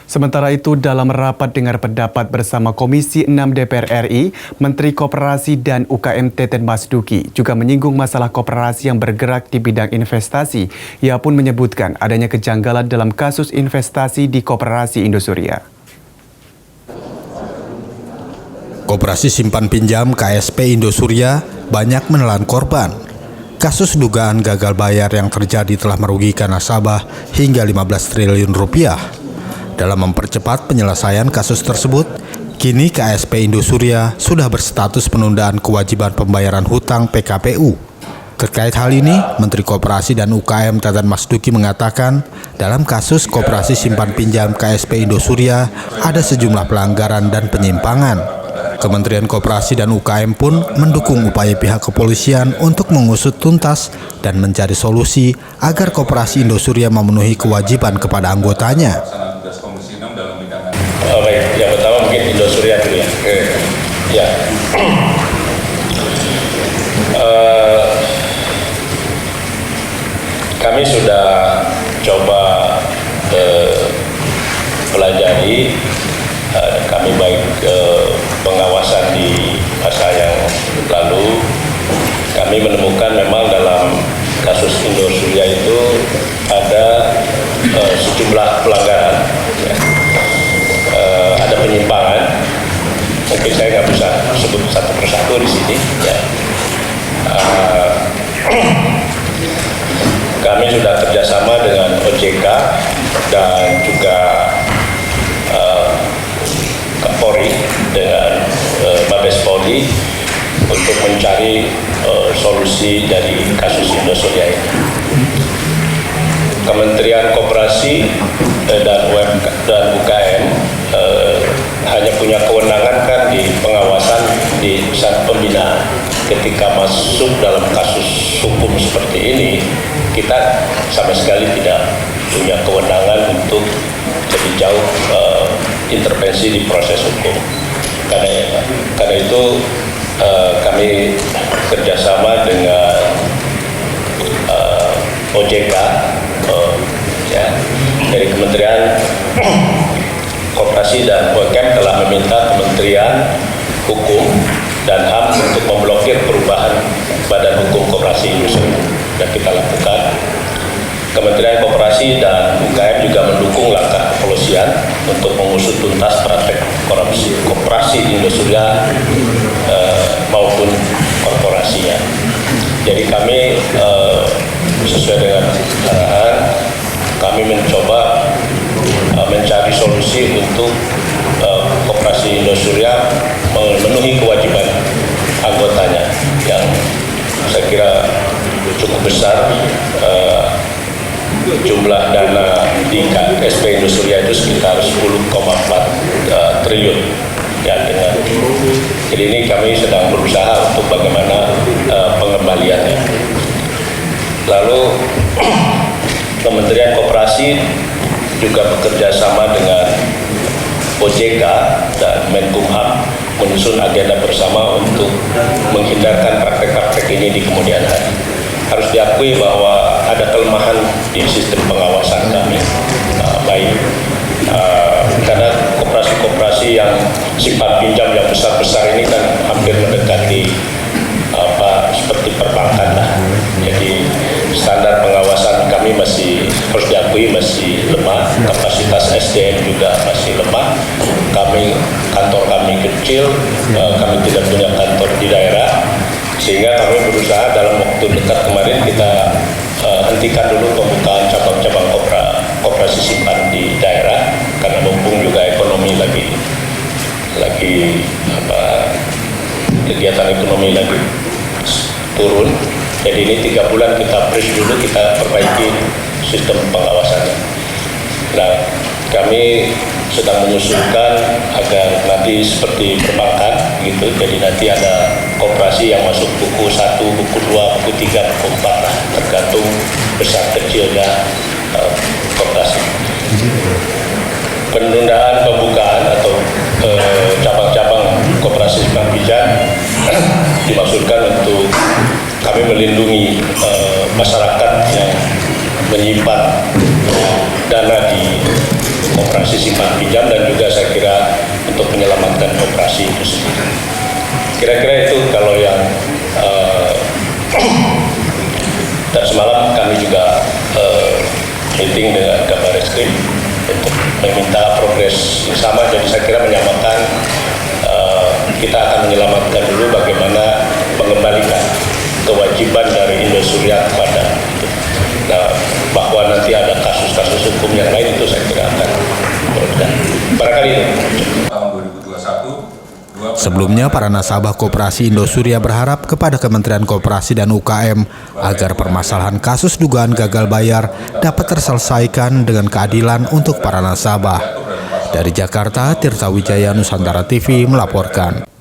Sementara itu, dalam rapat dengar pendapat bersama Komisi 6 DPR RI, Menteri Koperasi dan UKM Teten Mas Duki juga menyinggung masalah koperasi yang bergerak di bidang investasi. Ia pun menyebutkan adanya kejanggalan dalam kasus investasi di Koperasi Indosuria. Koperasi Simpan Pinjam KSP Indosuria banyak menelan korban. Kasus dugaan gagal bayar yang terjadi telah merugikan nasabah hingga 15 triliun rupiah. Dalam mempercepat penyelesaian kasus tersebut, kini KSP Indosuria sudah berstatus penundaan kewajiban pembayaran hutang PKPU. Terkait hal ini, Menteri Koperasi dan UKM Teten Mas Duki mengatakan, dalam kasus Koperasi Simpan Pinjam KSP Indosuria ada sejumlah pelanggaran dan penyimpangan. Kementerian Koperasi dan UKM pun mendukung upaya pihak kepolisian untuk mengusut tuntas dan mencari solusi agar Koperasi Indosuria memenuhi kewajiban kepada anggotanya. Baik, yang pertama mungkin Indosuria dulu ya. Ya. Kami sudah coba pelajari, kami baik pengawasan di masa yang lalu, kami menemukan memang dalam kasus Indosuria itu ada sejumlah pelanggaran. Ya. Ada penyimpangan, mungkin saya nggak bisa sebut satu persatu di sini. Ya. Kami sudah kerjasama dengan OJK dan juga Kapolri dengan Mabes Polri untuk mencari solusi dari kasus Indosuria ini. Kementerian Koperasi dan UKM hanya punya kewenangan kan di pengawasan di saat pembinaan. Ketika masuk dalam kasus hukum seperti ini, kita sama sekali tidak punya kewenangan untuk lebih jauh intervensi di proses hukum. Karena itu kami kerjasama dengan OJK, ya, dari Kementerian Koperasi dan UKM telah meminta Kementerian Hukum dan HAM untuk memblokir perubahan Badan Hukum Koperasi Indosuria, dan kita lakukan. Kementerian Koperasi dan UKM juga mendukung langkah kepolisian untuk mengusut tuntas praktek korupsi Koperasi Indosuria maupun korporasinya. Jadi kami sesuai dengan arahan, kami mencoba mencari solusi untuk Koperasi Indosuria memenuhi kewajiban anggotanya yang saya kira cukup besar. Jumlah dana di KSP Indosuria itu sekitar 10,4 triliun. Ya, jadi ini kami sedang berusaha untuk bagaimana pengembaliannya. Lalu Kementerian Koperasi juga bekerja sama dengan OJK dan Menkumham menyusun agenda bersama untuk menghindarkan praktek-praktek ini di kemudian hari. Harus diakui bahwa ada kelemahan di sistem pengawasan kami, baik karena koperasi-koperasi yang simpan pinjam yang besar-besar ini kan hampir mendekati seperti perbankan lah. Jadi standar pengawasan kami masih harus diakui masih lemah, kapasitas SDM juga masih lemah. Kantor kami kecil, kami tidak punya kantor di daerah, sehingga kami berusaha dalam waktu dekat kemarin kita hentikan dulu pembukaan cabang-cabang koperasi simpan di daerah karena mumpung juga ekonomi lagi kegiatan ekonomi lagi turun. Jadi ini 3 bulan kita freeze dulu, kita perbaiki sistem pengawasannya. Nah, kami sedang menyusulkan agar nanti seperti perbankan gitu, jadi nanti ada koperasi yang masuk buku 1, buku 2, buku 3, buku 4 lah, tergantung besar kecilnya koperasi. Penundaan pembukaan atau cabang-cabang koperasi simpan pinjam dimaksudkan untuk kami melindungi masyarakat yang menyimpan dana di operasi simpan pinjam dan juga saya kira untuk menyelamatkan operasi itu sendiri. Kira-kira itu kalau yang dan semalam kami juga meeting dengan Kabar Eskrim untuk meminta progres yang sama, jadi saya kira menyamakan kita akan menyelamatkan dulu bagaimana mengembalikan kewajiban dari Indosuria kepada itu. Nah, bahwa nanti ada kasus-kasus hukum yang lain itu saya kira akan berjalan. Barangkali itu. Tahun 2021. Sebelumnya, para nasabah Koperasi Indosuria berharap kepada Kementerian Koperasi dan UKM agar permasalahan kasus dugaan gagal bayar dapat terselesaikan dengan keadilan untuk para nasabah. Dari Jakarta, Tirta Wijaya, Nusantara TV melaporkan.